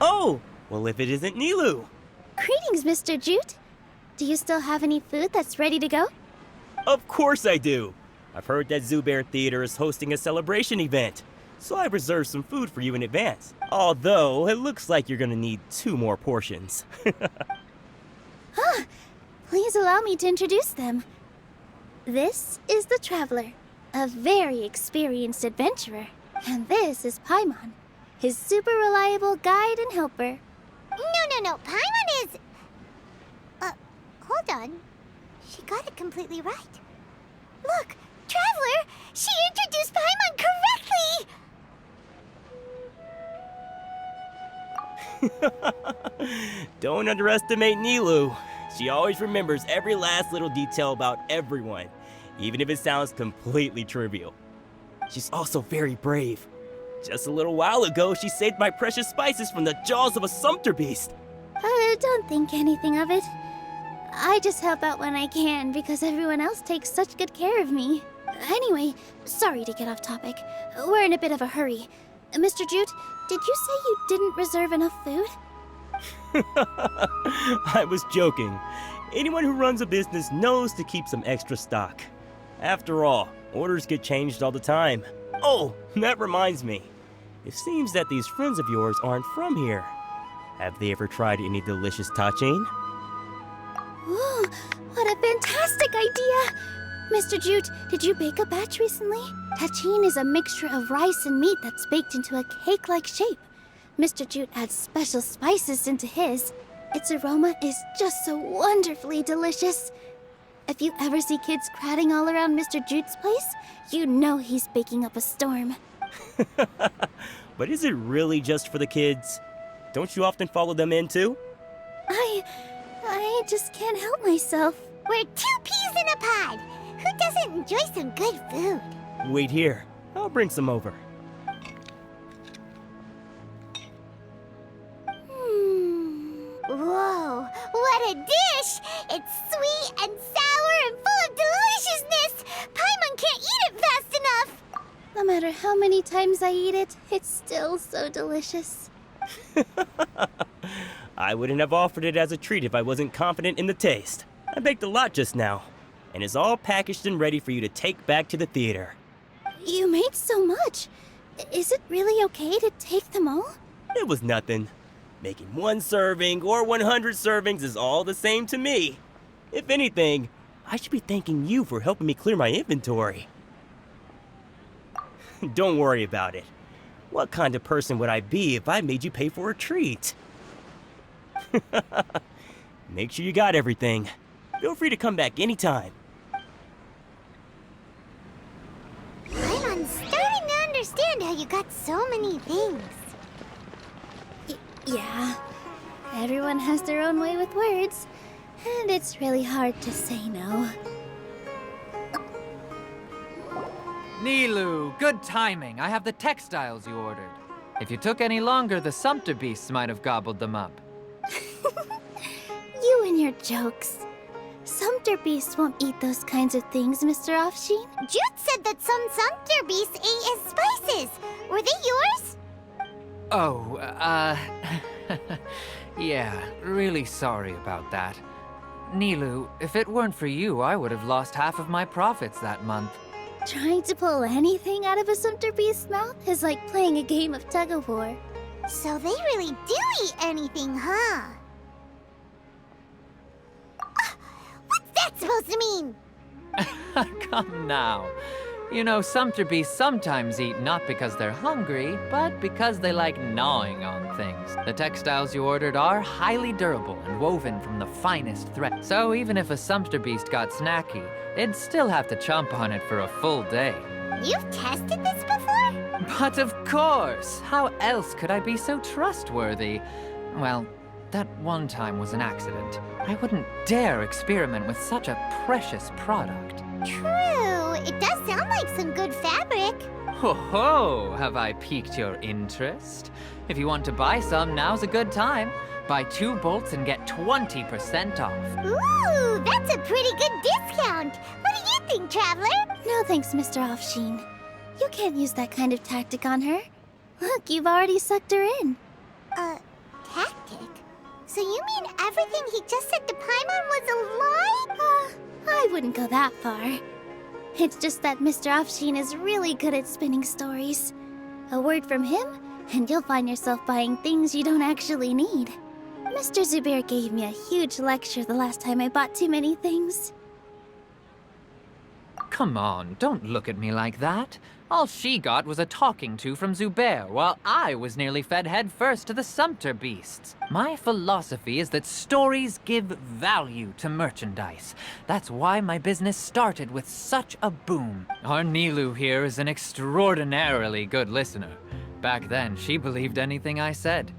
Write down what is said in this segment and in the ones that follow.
Oh, well if it isn't Nilou. Greetings, Mr. Jute. Do you still have any food that's ready to go? Of course I do. I've heard that Zoo Bear Theater is hosting a celebration event, so I reserved some food for you in advance. Although, it looks like you're gonna need 2 more portions. Please allow me to introduce them. This is the Traveler, a very experienced adventurer. And this is Paimon, his super reliable guide and helper. No. Paimon is... hold on. She got it completely right. Look, Traveler! She introduced Paimon correctly! Don't underestimate Nilou. She always remembers every last little detail about everyone, even if it sounds completely trivial. She's also very brave. Just a little while ago, she saved my precious spices from the jaws of a sumpter beast. Don't think anything of it. I just help out when I can because everyone else takes such good care of me. Anyway, sorry to get off topic. We're in a bit of a hurry. Mr. Jute, did you say you didn't reserve enough food? I was joking. Anyone who runs a business knows to keep some extra stock. After all, orders get changed all the time. Oh, that reminds me. It seems that these friends of yours aren't from here. Have they ever tried any delicious tachin? Ooh, what a fantastic idea! Mr. Jute, did you bake a batch recently? Tachin is a mixture of rice and meat that's baked into a cake-like shape. Mr. Jute adds special spices into his. Its aroma is just so wonderfully delicious. If you ever see kids crowding all around Mr. Jute's place, you know he's baking up a storm. But is it really just for the kids? Don't you often follow them in too? I just can't help myself. We're 2 peas in a pod! Who doesn't enjoy some good food? Wait here. I'll bring some over. Whoa, what a dish! It's sweet and sour and full of deliciousness! Paimon can't eat it fast enough! No matter how many times I eat it, it's still so delicious. I wouldn't have offered it as a treat if I wasn't confident in the taste. I baked a lot just now, and it's all packaged and ready for you to take back to the theater. You made so much. Is it really okay to take them all? It was nothing. Making 1 serving or 100 servings is all the same to me. If anything, I should be thanking you for helping me clear my inventory. Don't worry about it. What kind of person would I be if I made you pay for a treat? Make sure you got everything. Feel free to come back anytime. Paimon's starting to understand how you got so many things. Yeah. Everyone has their own way with words, and it's really hard to say no. Nilou, good timing. I have the textiles you ordered. If you took any longer, the sumpter beasts might have gobbled them up. You and your jokes. Sumpter beasts won't eat those kinds of things, Mr. Offsheen. Jute said that some sumpter beasts ate his spices. Were they yours? Oh, yeah, really sorry about that. Nilou, if it weren't for you, I would have lost half of my profits that month. Trying to pull anything out of a sumpter beast's mouth is like playing a game of tug-of-war. So they really do eat anything, huh? What's that supposed to mean? Come now. You know, sumpter beasts sometimes eat not because they're hungry, but because they like gnawing on things. The textiles you ordered are highly durable and woven from the finest thread. So even if a sumpter beast got snacky, it'd still have to chomp on it for a full day. You've tested this before? But of course! How else could I be so trustworthy? Well, that one time was an accident. I wouldn't dare experiment with such a precious product. True. It does sound like some good fabric. Ho ho! Have I piqued your interest? If you want to buy some, now's a good time. Buy 2 bolts and get 20% off. Ooh, that's a pretty good discount. What do you think, Traveler? No thanks, Mr. Offsheen. You can't use that kind of tactic on her. Look, you've already sucked her in. you mean everything he just said to Paimon was a lie? I wouldn't go that far. It's just that Mr. Afshin is really good at spinning stories. A word from him, and you'll find yourself buying things you don't actually need. Mr. Zubair gave me a huge lecture the last time I bought too many things. Come on, don't look at me like that. All she got was a talking to from Zubair, while I was nearly fed head first to the sumpter beasts. My philosophy is that stories give value to merchandise. That's why my business started with such a boom. Our Nilou here is an extraordinarily good listener. Back then, she believed anything I said.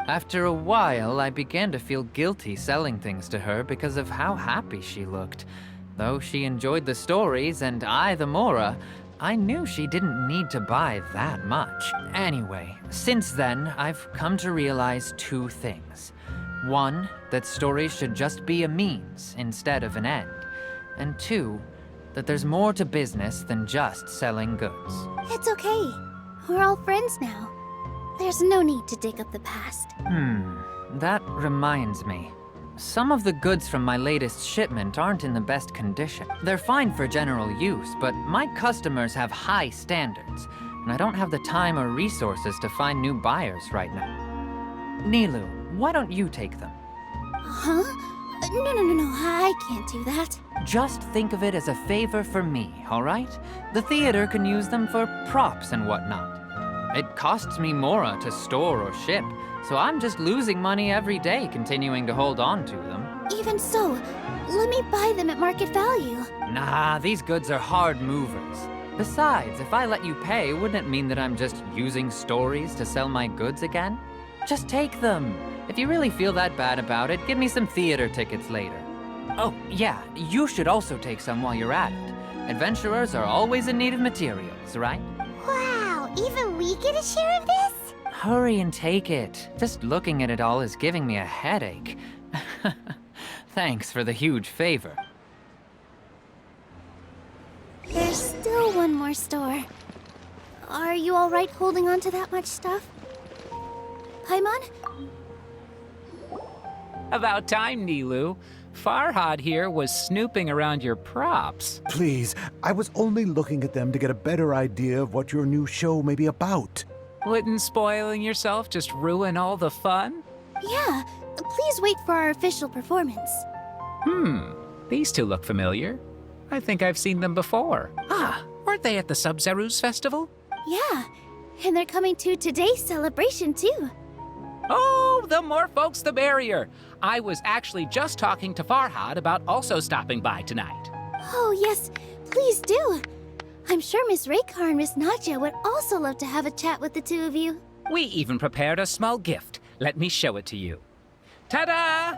After a while, I began to feel guilty selling things to her because of how happy she looked. Though she enjoyed the stories and I the Mora, I knew she didn't need to buy that much. Anyway, since then, I've come to realize two things. One, that stories should just be a means instead of an end. And two, that there's more to business than just selling goods. It's okay. We're all friends now. There's no need to dig up the past. That reminds me. Some of the goods from my latest shipment aren't in the best condition. They're fine for general use, but my customers have high standards, and I don't have the time or resources to find new buyers right now. Nilou, why don't you take them? Huh? No, I can't do that. Just think of it as a favor for me, all right? The theater can use them for props and whatnot. It costs me Mora to store or ship, so I'm just losing money every day continuing to hold on to them. Even so, let me buy them at market value. Nah, these goods are hard movers. Besides, if I let you pay, wouldn't it mean that I'm just using stories to sell my goods again? Just take them. If you really feel that bad about it, give me some theater tickets later. Oh, yeah, you should also take some while you're at it. Adventurers are always in need of materials, right? Wow, even we get a share of this? Hurry and take it. Just looking at it all is giving me a headache. Thanks for the huge favor. There's still one more store. Are you all right holding on to that much stuff? Paimon? About time, Nilou. Farhad here was snooping around your props. Please, I was only looking at them to get a better idea of what your new show may be about. Wouldn't spoiling yourself just ruin all the fun? Yeah, please wait for our official performance. These two look familiar. I think I've seen them before. Ah, weren't they at the Sub-Zerus festival? Yeah, and they're coming to today's celebration too. Oh, the more folks the merrier. I was actually just talking to Farhad about also stopping by tonight. Oh yes, please do. I'm sure Miss Raykar and Miss Nadja would also love to have a chat with the two of you. We even prepared a small gift. Let me show it to you. Ta-da!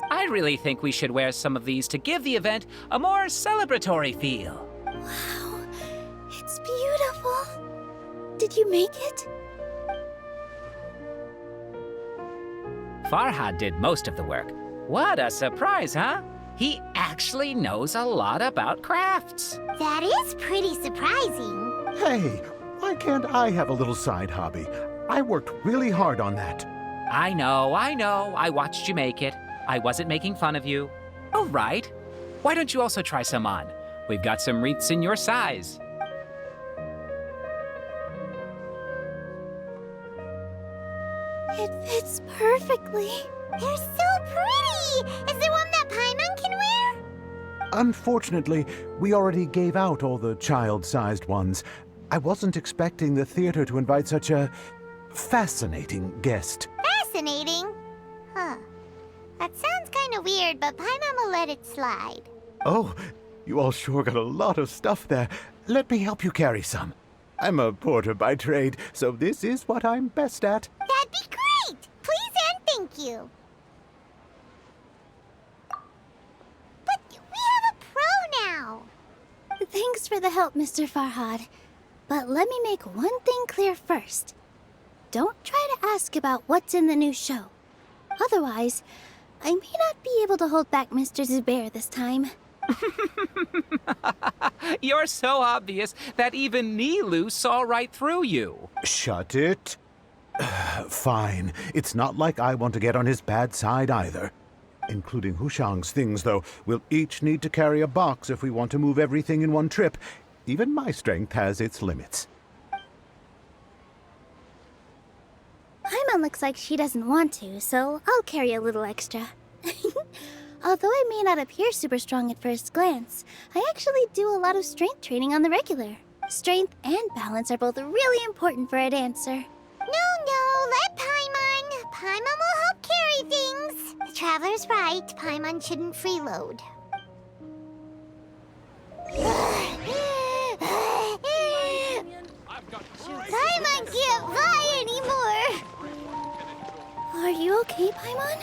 I really think we should wear some of these to give the event a more celebratory feel. Wow, it's beautiful. Did you make it? Farhad did most of the work. What a surprise, huh? He actually knows a lot about crafts. That is pretty surprising. Hey, why can't I have a little side hobby? I worked really hard on that. I know. I watched you make it. I wasn't making fun of you. All right. Why don't you also try some on? We've got some wreaths in your size. It fits perfectly. They're so pretty! Is there one that Paimon can wear? Unfortunately, we already gave out all the child-sized ones. I wasn't expecting the theater to invite such a fascinating guest. Fascinating. Huh. That sounds kind of weird, but Paimon will let it slide. Oh, you all sure got a lot of stuff there. Let me help you carry some. I'm a porter by trade, so this is what I'm best at. That'd be great! Please and thank you. But we have a pro now. Thanks for the help, Mr. Farhad. But let me make one thing clear first. Don't try to ask about what's in the new show. Otherwise, I may not be able to hold back Mr. Zubair this time. You're so obvious that even Nilou saw right through you. Shut it. Fine. It's not like I want to get on his bad side either. Including Hushang's things, though. We'll each need to carry a box if we want to move everything in one trip. Even my strength has its limits. Paimon looks like she doesn't want to, so I'll carry a little extra. Although I may not appear super strong at first glance, I actually do a lot of strength training on the regular. Strength and balance are both really important for a dancer. No, let Paimon. Paimon will help carry things. The Traveler's right. Paimon shouldn't freeload. Paimon can't fly anymore. Are you okay, Paimon?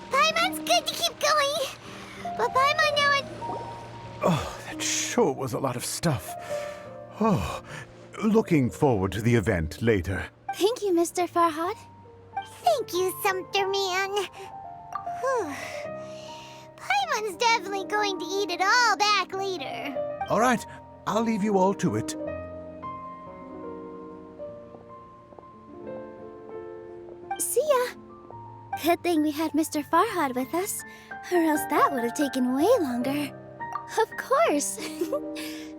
Paimon's good to keep going. But Paimon now Oh, that sure was a lot of stuff. Oh, looking forward to the event later. Thank you, Mr. Farhad. Thank you, Sumter Man. Whew. Paimon's definitely going to eat it all back later. All right, I'll leave you all to it. See ya. Good thing we had Mr. Farhad with us, or else that would have taken way longer. Of course.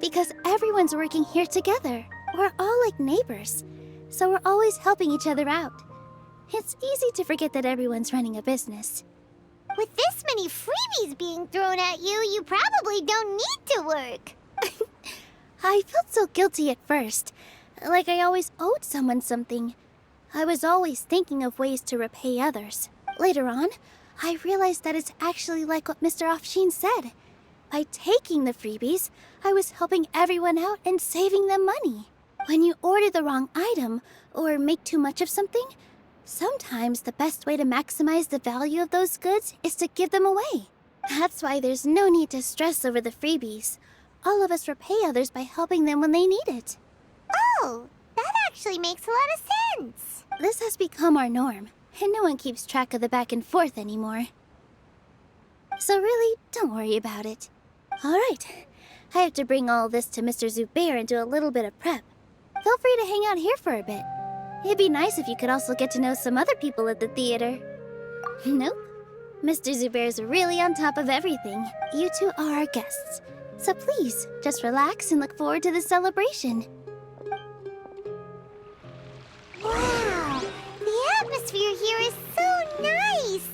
Because everyone's working here together. We're all like neighbors, so we're always helping each other out. It's easy to forget that everyone's running a business. With this many freebies being thrown at you, you probably don't need to work. I felt so guilty at first, like I always owed someone something. I was always thinking of ways to repay others. Later on, I realized that it's actually like what Mr. Afshin said. By taking the freebies, I was helping everyone out and saving them money. When you order the wrong item, or make too much of something, sometimes the best way to maximize the value of those goods is to give them away. That's why there's no need to stress over the freebies. All of us repay others by helping them when they need it. Oh, that actually makes a lot of sense. This has become our norm, and no one keeps track of the back and forth anymore. So really, don't worry about it. All right, I have to bring all this to Mr. Zubair and do a little bit of prep. Feel free to hang out here for a bit. It'd be nice if you could also get to know some other people at the theater. Nope. Mr. Zubair's really on top of everything. You two are our guests. So please, just relax and look forward to the celebration. Wow, the atmosphere here is so nice.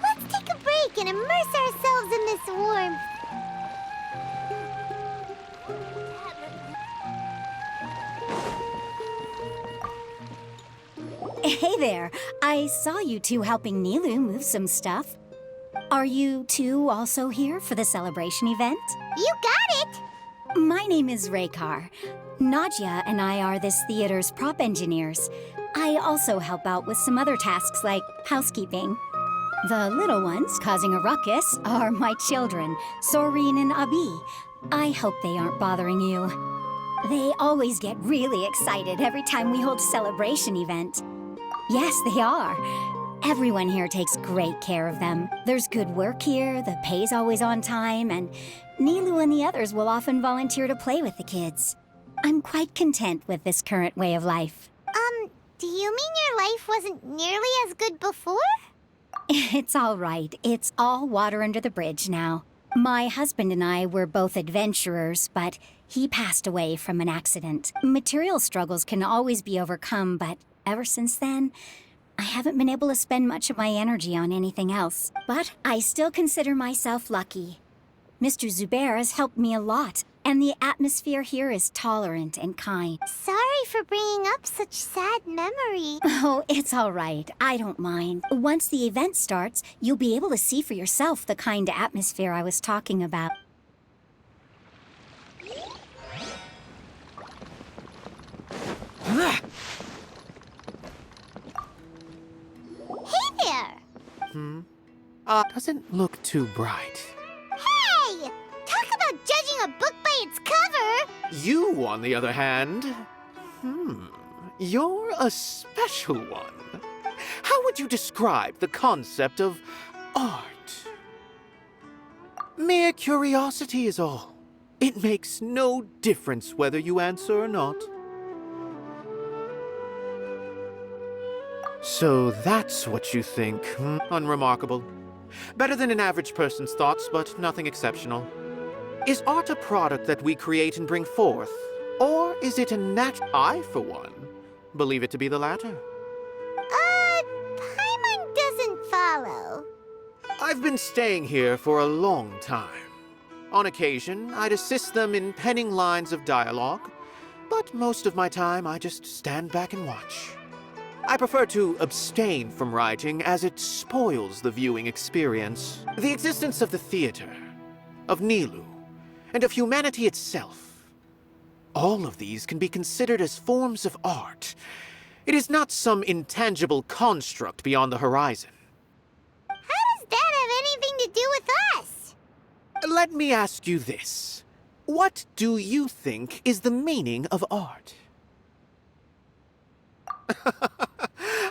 Let's take a break and immerse ourselves in this warmth. Hey there. I saw you two helping Nilou move some stuff. Are you two also here for the celebration event? You got it! My name is Raykar. Nadia and I are this theater's prop engineers. I also help out with some other tasks like housekeeping. The little ones causing a ruckus are my children, Soreen and Abi. I hope they aren't bothering you. They always get really excited every time we hold a celebration event. Yes, they are. Everyone here takes great care of them. There's good work here, the pay's always on time, and Nilou and the others will often volunteer to play with the kids. I'm quite content with this current way of life. Do you mean your life wasn't nearly as good before? It's all right. It's all water under the bridge now. My husband and I were both adventurers, but he passed away from an accident. Material struggles can always be overcome, but ever since then, I haven't been able to spend much of my energy on anything else. But I still consider myself lucky. Mr. Zubair has helped me a lot, and the atmosphere here is tolerant and kind. Sorry for bringing up such sad memories. Oh, it's all right. I don't mind. Once the event starts, you'll be able to see for yourself the kind of atmosphere I was talking about. Hey there! Doesn't look too bright. Hey! Talk about judging a book by its cover! You, on the other hand, you're a special one. How would you describe the concept of art? Mere curiosity is all. It makes no difference whether you answer or not. So that's what you think. Unremarkable. Better than an average person's thoughts, but nothing exceptional. Is art a product that we create and bring forth? Or is it a I, for one, believe it to be the latter. Paimon doesn't follow. I've been staying here for a long time. On occasion, I'd assist them in penning lines of dialogue, but most of my time I just stand back and watch. I prefer to abstain from writing as it spoils the viewing experience. The existence of the theater, of nilou, and of humanity itself. All of these can be considered as forms of art. It is not some intangible construct beyond the horizon. How does that have anything to do with us? Let me ask you this. What do you think is the meaning of art?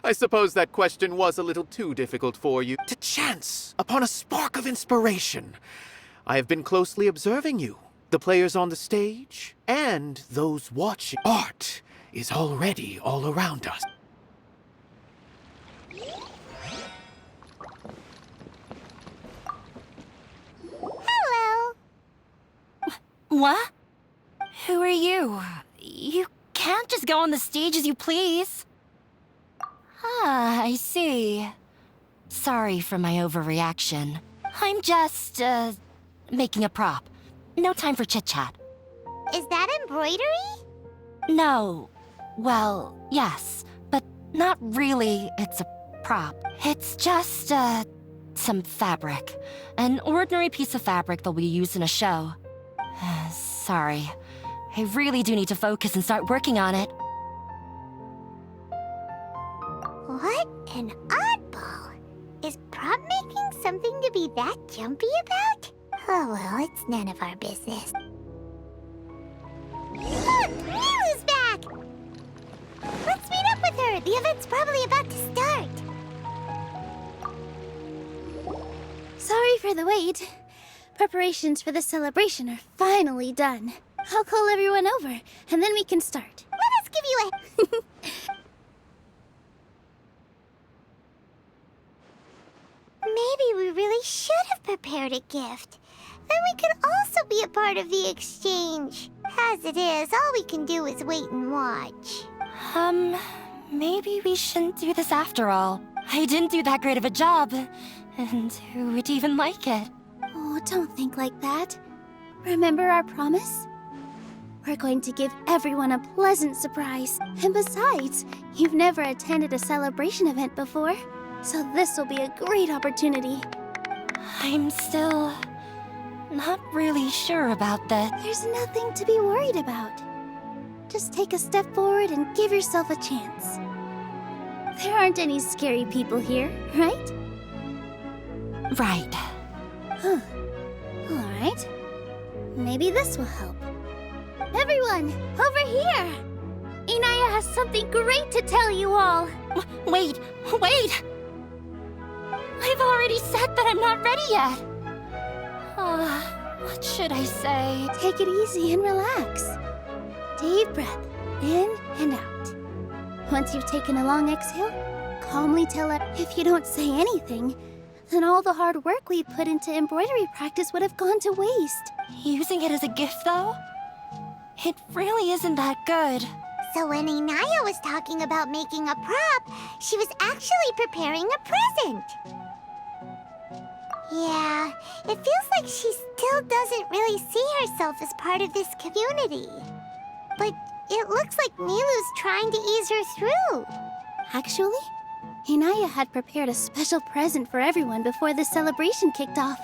I suppose that question was a little too difficult for you. To chance upon a spark of inspiration. I have been closely observing you, the players on the stage, and those watching. Art is already all around us. Hello. What? Who are you? You can't just go on the stage as you please. Ah, I see. Sorry for my overreaction. I'm just, making a prop. No time for chit-chat. Is that embroidery? No. Well, yes, but not really. It's a prop. It's just, some fabric. An ordinary piece of fabric that we use in a show. Sorry. I really do need to focus and start working on it. What an oddball. Is prop making something to be that jumpy about? Oh well, it's none of our business. Look! Nilou's back! Let's meet up with her! The event's probably about to start! Sorry for the wait. Preparations for the celebration are finally done. I'll call everyone over, and then we can start. Let us give you a... Maybe we really should have prepared a gift. Then we could also be a part of the exchange. As it is, all we can do is wait and watch. Maybe we shouldn't do this after all. I didn't do that great of a job. And who would even like it? Oh, don't think like that. Remember our promise? We're going to give everyone a pleasant surprise. And besides, you've never attended a celebration event before. So this will be a great opportunity. I'm still not really sure about that. There's nothing to be worried about. Just take a step forward and give yourself a chance. There aren't any scary people here, right? Right. Huh. Alright. Maybe this will help. Everyone, over here! Inaya has something great to tell you all. Wait! I've already said that I'm not ready yet. What should I say? Take it easy and relax. Deep breath, in and out. Once you've taken a long exhale, calmly tell it if you don't say anything, then all the hard work we put into embroidery practice would have gone to waste. Using it as a gift, though? It really isn't that good. So when Inaya was talking about making a prop, she was actually preparing a present. Yeah, it feels like she still doesn't really see herself as part of this community. But it looks like Nilou's trying to ease her through. Actually, Inaya had prepared a special present for everyone before the celebration kicked off.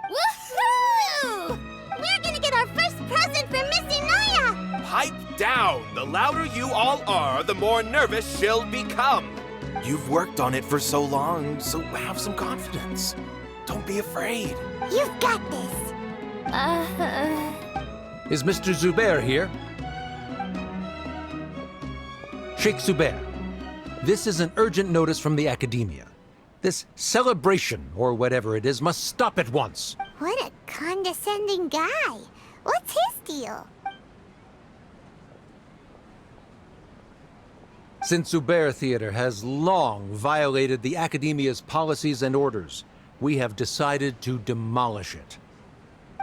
Woohoo! We're gonna get our first present from Miss Inaya! Pipe down! The louder you all are, the more nervous she'll become. You've worked on it for so long, so have some confidence. Don't be afraid. You've got this. Is Mr. Zubair here? Sheikh Zubair, this is an urgent notice from the Academia. This celebration, or whatever it is, must stop at once. What a condescending guy. What's his deal? Since Zubair Theater has long violated the Academia's policies and orders, we have decided to demolish it.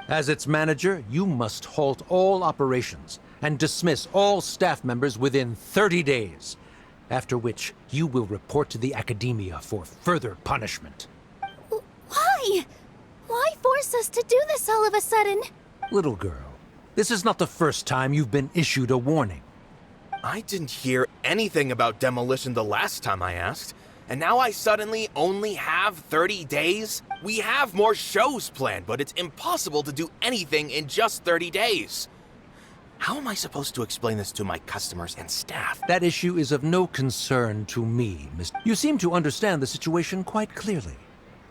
As its manager, you must halt all operations and dismiss all staff members within 30 days, after which you will report to the Academia for further punishment. Why? Why force us to do this all of a sudden? Little girl, this is not the first time you've been issued a warning. I didn't hear anything about demolition the last time I asked, and now I suddenly only have 30 days? We have more shows planned, but it's impossible to do anything in just 30 days. How am I supposed to explain this to my customers and staff? That issue is of no concern to me, Miss. You seem to understand the situation quite clearly.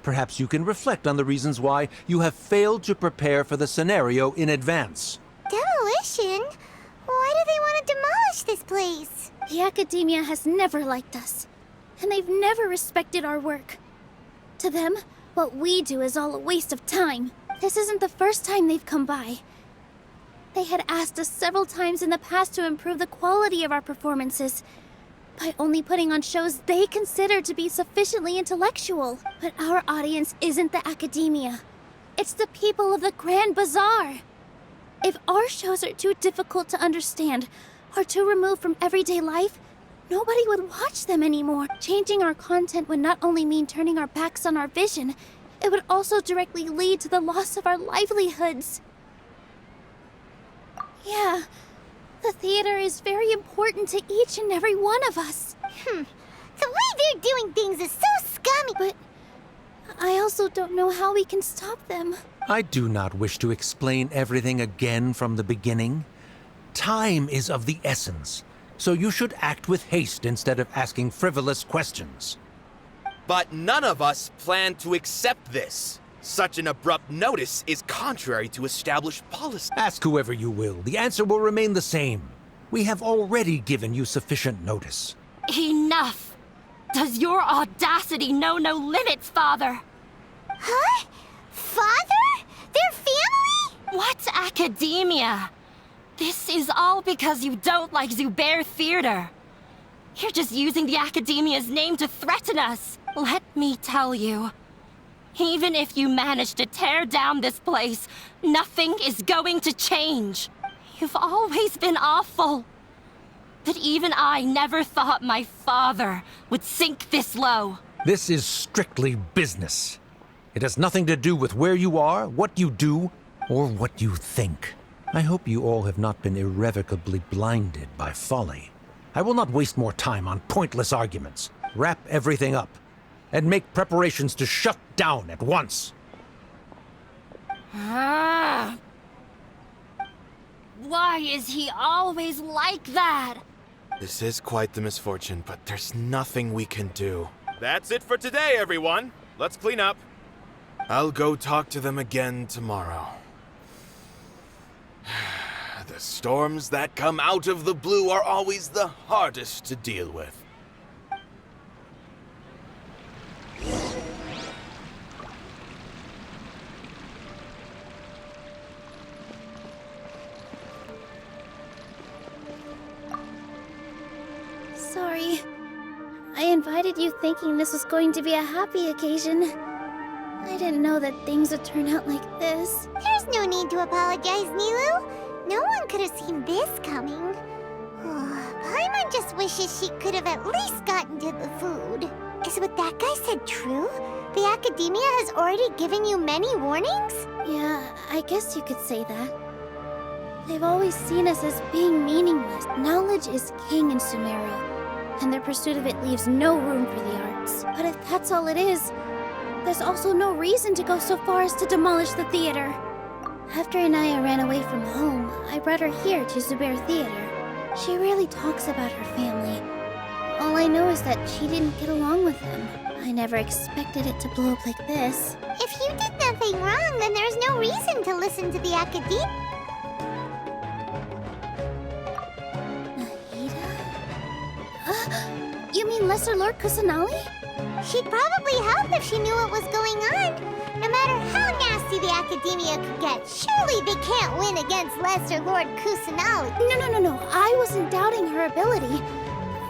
Perhaps you can reflect on the reasons why you have failed to prepare for the scenario in advance. Demolition? Why do they want to demolish this place? The Academia has never liked us, and they've never respected our work. To them, what we do is all a waste of time. This isn't the first time they've come by. They had asked us several times in the past to improve the quality of our performances by only putting on shows they consider to be sufficiently intellectual. But our audience isn't the Academia. It's the people of the Grand Bazaar. If our shows are too difficult to understand or too removed from everyday life, nobody would watch them anymore. Changing our content would not only mean turning our backs on our vision, it would also directly lead to the loss of our livelihoods. Yeah, the theater is very important to each and every one of us. The way they're doing things is so scummy. But I also don't know how we can stop them. I do not wish to explain everything again from the beginning. Time is of the essence, so you should act with haste instead of asking frivolous questions. But none of us plan to accept this. Such an abrupt notice is contrary to established policy. Ask whoever you will. The answer will remain the same. We have already given you sufficient notice. Enough! Does your audacity know no limits, Father? Huh? Father? Their family? What academia? This is all because you don't like Zubair Theater. You're just using the Academia's name to threaten us. Let me tell you, even if you manage to tear down this place, nothing is going to change. You've always been awful. But even I never thought my father would sink this low. This is strictly business. It has nothing to do with where you are, what you do, or what you think. I hope you all have not been irrevocably blinded by folly. I will not waste more time on pointless arguments. Wrap everything up, and make preparations to shut down at once. Why is he always like that? This is quite the misfortune, but there's nothing we can do. That's it for today, everyone. Let's clean up. I'll go talk to them again tomorrow. The storms that come out of the blue are always the hardest to deal with. Sorry. I invited you thinking this was going to be a happy occasion. I didn't know that things would turn out like this. There's no need to apologize, nilou. No one could have seen this coming. Paimon just wishes she could have at least gotten to the food. Is what that guy said true? The Academia has already given you many warnings? Yeah, I guess you could say that. They've always seen us as being meaningless. Knowledge is king in Sumeru, and their pursuit of it leaves no room for the arts. But if that's all it is, there's also no reason to go so far as to demolish the theater. After Anaya ran away from home, I brought her here to Zubair Theater. She rarely talks about her family. All I know is that she didn't get along with them. I never expected it to blow up like this. If you did nothing wrong, then there's no reason to listen to the Academia. Nahida? You mean Lesser Lord Kusanali? She'd probably help if she knew what was going on. No matter how nasty the Academia could get, surely they can't win against Lesser Lord Kusanali. No. I wasn't doubting her ability.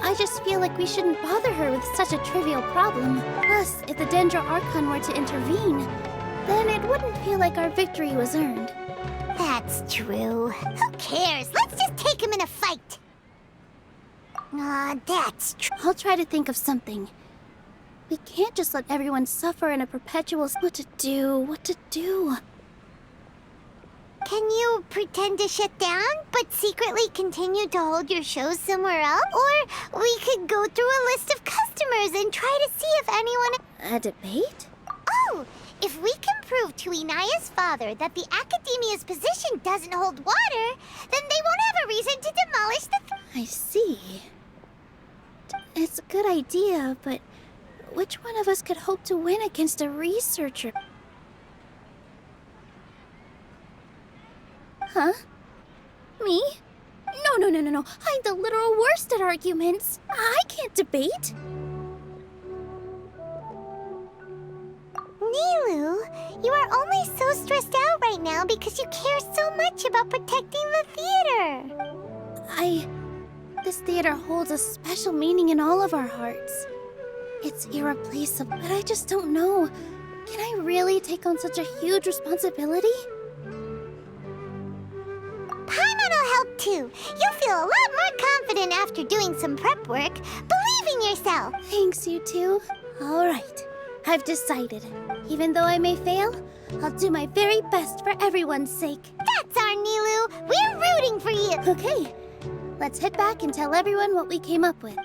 I just feel like we shouldn't bother her with such a trivial problem. Plus, if the Dendra Archon were to intervene, then it wouldn't feel like our victory was earned. That's true. Who cares? Let's just take him in a fight. That's true. I'll try to think of something. We can't just let everyone suffer in a perpetual what to do. Can you pretend to shut down, but secretly continue to hold your shows somewhere else? Or we could go through a list of customers and try to see if anyone... A debate? Oh, if we can prove to Inaya's father that the Academia's position doesn't hold water, then they won't have a reason to demolish the... I see. It's a good idea, but which one of us could hope to win against a researcher? Huh? Me? No. I'm the literal worst at arguments. I can't debate. Nilou, you are only so stressed out right now because you care so much about protecting the theater. This theater holds a special meaning in all of our hearts. It's irreplaceable, but I just don't know. Can I really take on such a huge responsibility? Paimon will help too. You'll feel a lot more confident after doing some prep work. Believe in yourself. Thanks, you two. All right. I've decided. Even though I may fail, I'll do my very best for everyone's sake. That's our Nilou. We're rooting for you. Okay. Let's head back and tell everyone what we came up with.